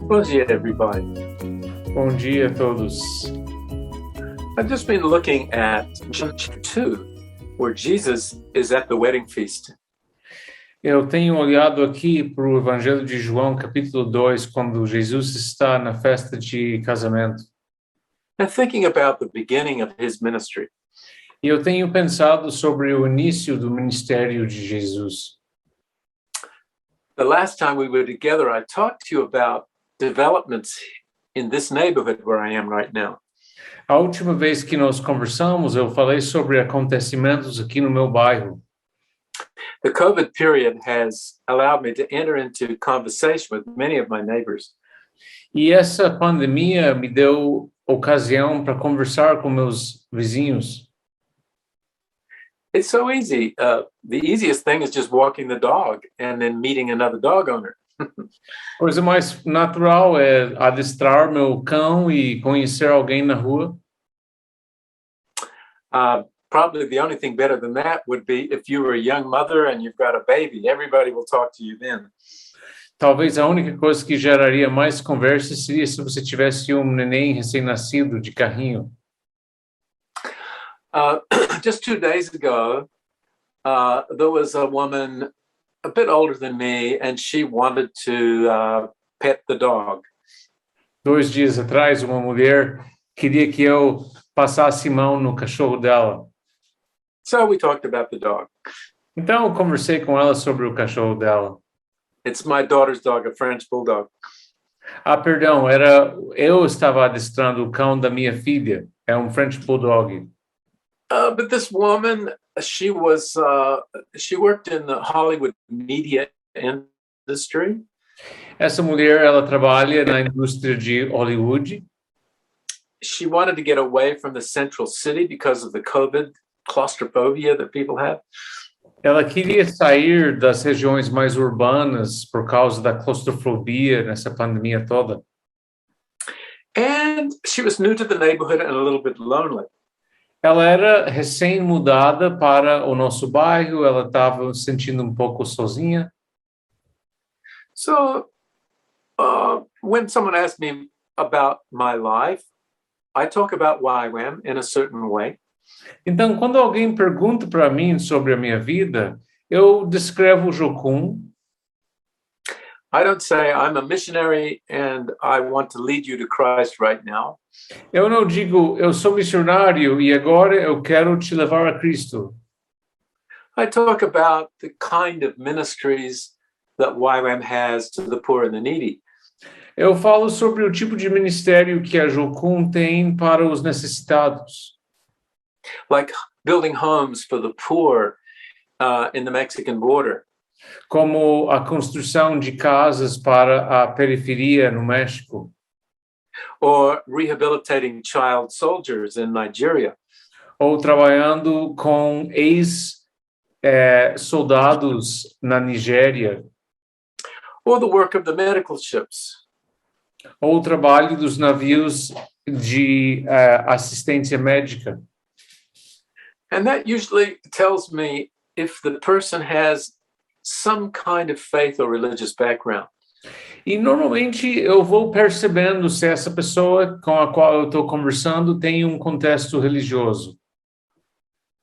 Bom dia, everybody. Bom dia a todos. I've just been looking at John 2, where Jesus is at the wedding feast. Eu tenho olhado aqui para o Evangelho de João, capítulo 2, quando Jesus está na festa de casamento. And thinking about the beginning of his ministry. E eu tenho pensado sobre o início do ministério de Jesus. The last time we were together, I talked to you about developments in this neighborhood where I am right now. A última vez que nós conversamos, eu falei sobre acontecimentos aqui no meu bairro. The COVID period has allowed me to enter into conversation with many of my neighbors. E essa pandemia me deu ocasião para conversar com meus vizinhos. It's so easy. The easiest thing is just walking the dog and then meeting another dog owner. Coisa mais natural é adestrar meu cão e conhecer alguém na rua. Probably the only thing better than that would be if you were a young mother and you've got a baby. Everybody will talk to you then. Talvez a única coisa que geraria mais conversa seria se você tivesse um neném recém-nascido de carrinho. Just 2 days ago, there was a woman a bit older than me, and she wanted to pet the dog. 2 dias atrás, uma mulher queria que eu passasse mão no cachorro dela. So we talked about the dog. Então, eu conversei com ela sobre o cachorro dela. It's my daughter's dog, a French bulldog. Perdão, eu estava adestrando o cão da minha filha. É um French Bulldog. But this woman, she worked in the Hollywood media industry. Essa mulher, ela trabalha na indústria de Hollywood. She wanted to get away from the central city because of the COVID claustrophobia that people have. Ela queria sair das regiões mais urbanas por causa da claustrofobia nessa pandemia toda. And she was new to the neighborhood and a little bit lonely. Ela era recém-mudada para o nosso bairro, ela estava se sentindo um pouco sozinha. So when someone asks me about my life, I talk about YWAM in a certain way. Então, quando alguém pergunta para mim sobre a minha vida, eu descrevo o Jocum. I don't say I'm a missionary and I want to lead you to Christ right now. Eu não digo, eu sou missionário e agora eu quero te levar a Cristo. I talk about the kind of ministries that YWAM has to the poor and the needy. Eu falo sobre o tipo de ministério que a Jocum tem para os necessitados. Like building homes for the poor in the Mexican border. Como a construção de casas para a periferia no México. Or rehabilitating child soldiers in Nigeria. Ou trabalhando com ex-soldados na Nigéria. Or the work of the medical ships. Ou o trabalho dos navios de assistência médica. And that usually tells me if the person has some kind of faith or religious background. E normalmente eu vou percebendo se essa pessoa com a qual eu estou conversando tem um contexto religioso.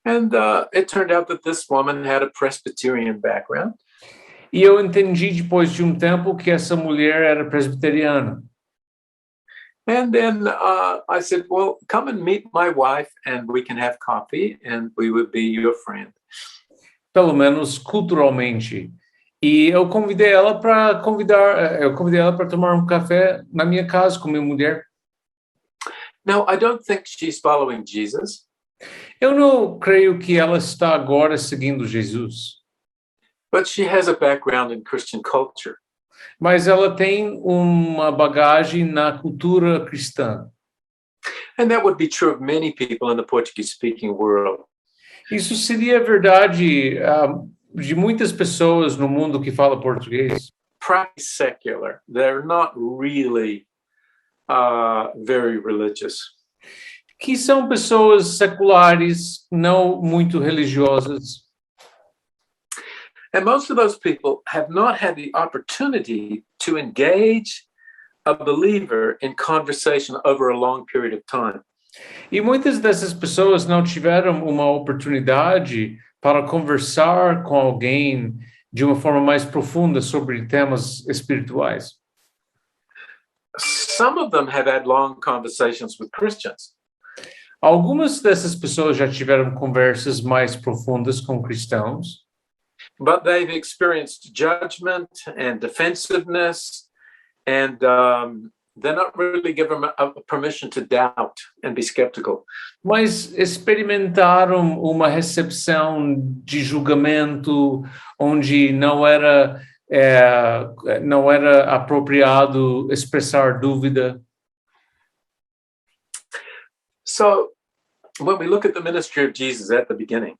And it turned out that this woman had a Presbyterian background. E eu entendi depois de um tempo que essa mulher era presbiteriana. And then I said, well, come and meet my wife and we can have coffee and we would be your friend. Pelo menos culturalmente. E eu convidei ela para tomar um café na minha casa com minha mulher. Now, I don't think she's following Jesus. Eu não creio que ela está agora seguindo Jesus. But she has a background in Christian culture. Mas ela tem uma bagagem na cultura cristã. And that would be true of many people in the Portuguese-speaking world. Isso seria verdade de muitas pessoas no mundo que fala português. Practice secular. They're not really very religious. Que são pessoas seculares, não muito religiosas. And most of those people have not had the opportunity to engage a believer in conversation over a long period of time. E muitas dessas pessoas não tiveram uma oportunidade para conversar com alguém de uma forma mais profunda sobre temas espirituais. Some of them have had long conversations with Christians. Algumas dessas pessoas já tiveram conversas mais profundas com cristãos, But they've experienced judgment and defensiveness, and they're not really given a permission to doubt and be skeptical. mas experimentaram uma recepção de julgamento onde não era apropriado expressar dúvida. So when we look at the ministry of Jesus at the beginning,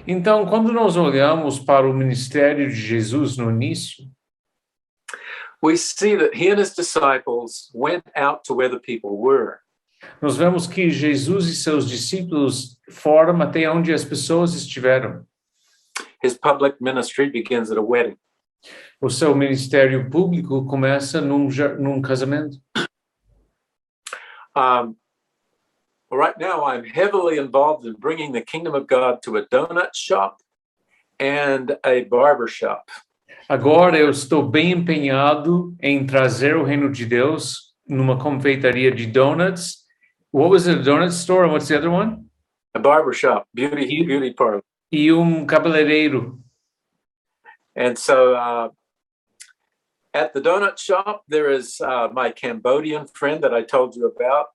Então, quando nós olhamos para o ministério de Jesus no início, we see that he and his disciples went out to where the people were. nós vemos que Jesus e seus discípulos foram até onde as pessoas estiveram. His public ministry begins at a wedding. O seu ministério público começa num casamento. Right now, I'm heavily involved in bringing the kingdom of God to a donut shop and a barber shop. Agora eu estou bem empenhado em trazer o reino de Deus numa confeitaria de donuts. What was it, a donut store? And what's the other one? A barber shop, beauty parlor. E cabeleireiro. And so at the donut shop, there is my Cambodian friend that I told you about.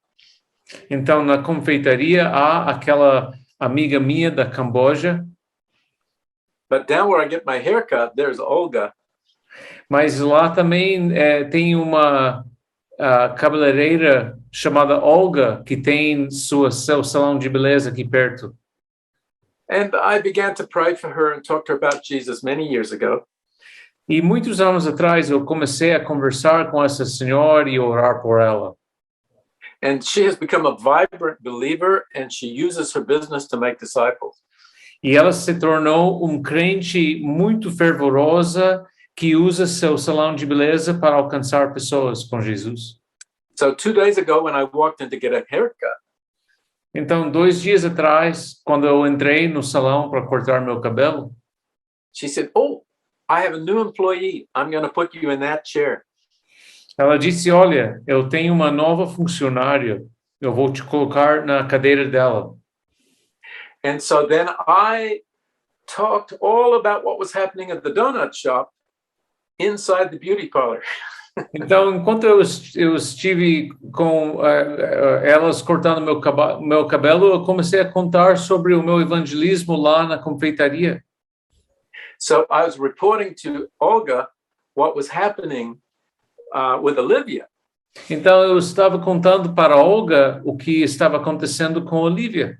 Então, na confeitaria, há aquela amiga minha da Camboja. But down where I get my haircut, there's Olga. Mas lá também tem uma cabeleireira chamada Olga, que tem seu salão de beleza aqui perto. And I began to pray for her and talk to her about Jesus many years ago. E muitos anos atrás, eu comecei a conversar com essa senhora e orar por ela. And she has become a vibrant believer, and she uses her business to make disciples. E ela se tornou crente muito fervorosa que usa seu salão de beleza para alcançar pessoas com Jesus. So 2 days ago, when I walked in to get a haircut, Então, 2 dias atrás, quando eu entrei no salão para cortar meu cabelo, she said, "Oh, I have a new employee. I'm going to put you in that chair." ela disse, olha, eu tenho uma nova funcionária, eu vou te colocar na cadeira dela. And so then I talked all about what was happening at the donut shop inside the beauty parlor. Então, enquanto eu estive com elas cortando meu cabelo, eu comecei a contar sobre o meu evangelismo lá na confeitaria. So I was reporting to Olga what was happening with Olivia. Então, eu estava contando para Olga o que estava acontecendo com Olivia.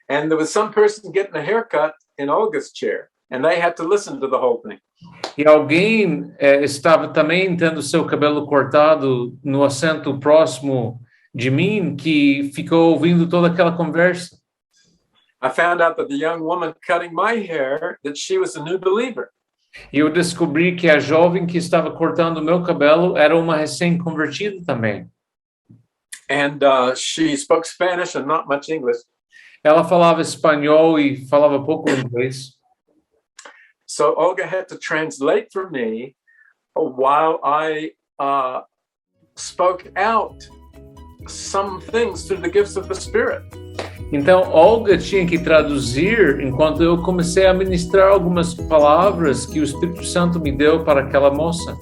And there was some person getting a haircut in Olga's chair, and they had to listen to the whole thing. E alguém estava também tendo seu cabelo cortado no assento próximo de mim, que ficou ouvindo toda aquela conversa. I found out that the young woman cutting my hair, that she was a new believer. E eu descobri que a jovem que estava cortando o meu cabelo era uma recém-convertida também. And she spoke Spanish and not much English. Ela falava espanhol e falava pouco inglês. So Olga had to translate for me while I spoke out some things through the gifts of the Spirit. Então, Olga tinha que traduzir enquanto eu comecei a ministrar algumas palavras que o Espírito Santo me deu para aquela moça.